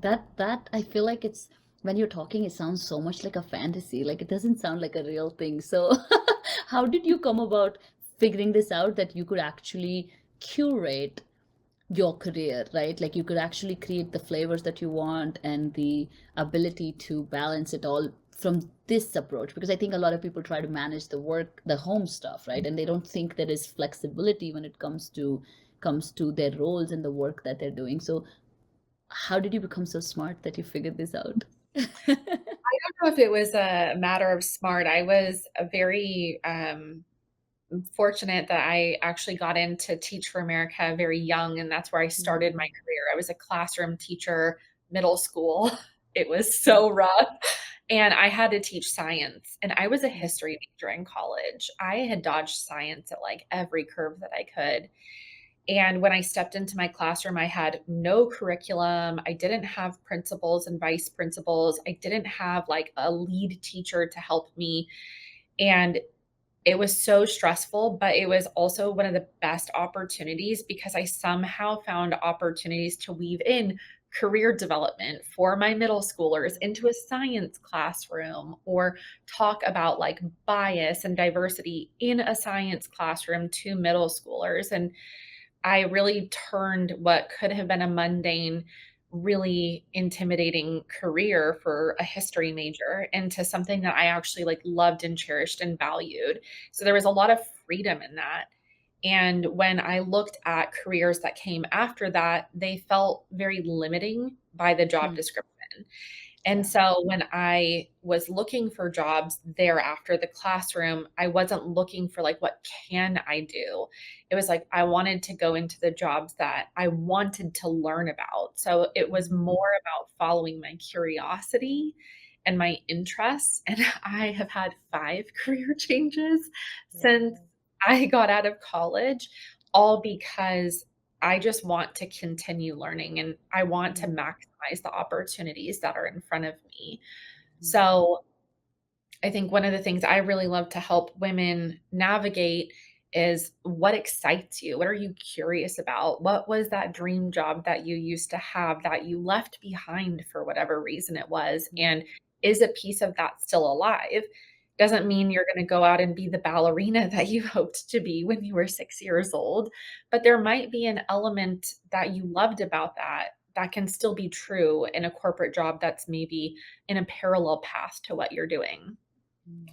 That I feel like it's when you're talking, it sounds so much like a fantasy. Like it doesn't sound like a real thing. So how did you come about figuring this out that you could actually curate your career, right? Like you could actually create the flavors that you want and the ability to balance it all from this approach. Because I think a lot of people try to manage the work, the home stuff, right? And they don't think there is flexibility when it comes to their roles and the work that they're doing. So how did you become so smart that you figured this out? I don't know if it was a matter of smart. I was a very fortunate that I actually got into Teach for America very young, and that's where I started my Mm, career. I was a classroom teacher, middle school. It was mm, so rough. And I had to teach science, and I was a mm, history major in college. I had dodged science at like every curve that I could. And when I stepped into my classroom, I had no curriculum. I didn't have principals and vice principals. I didn't have like a lead teacher to help me. And it was so stressful, but it was also one of the best opportunities because I somehow found opportunities to weave in career development for my middle schoolers into a science classroom or talk about like bias and diversity in a science classroom to middle schoolers. And I really turned what could have been a mundane, really intimidating career for a history major into something that I actually like loved and cherished and valued. So there was a lot of freedom in that. And when I looked at careers that came after that, they felt very limiting by the job mm. description. And Yeah. so when I was looking for jobs there after the classroom, I wasn't looking for like, what can I do? It was like, I wanted to go into the jobs that I wanted to learn about. So it was Mm, more about following my curiosity and my interests. And I have had 5 career changes since wow. I got out of college, all because I just want to continue learning and I want to Mm, maximize the opportunities that are in front of me. mm, So, I think one of the things I really love to help women navigate is what excites you? What are you curious about? What was that dream job that you used to have that you left behind for whatever reason it was? mm, And is a piece of that still alive? Doesn't mean you're going to go out and be the ballerina that you hoped to be when you were 6 years old, but there might be an element that you loved about that that can still be true in a corporate job that's maybe in a parallel path to what you're doing. mm.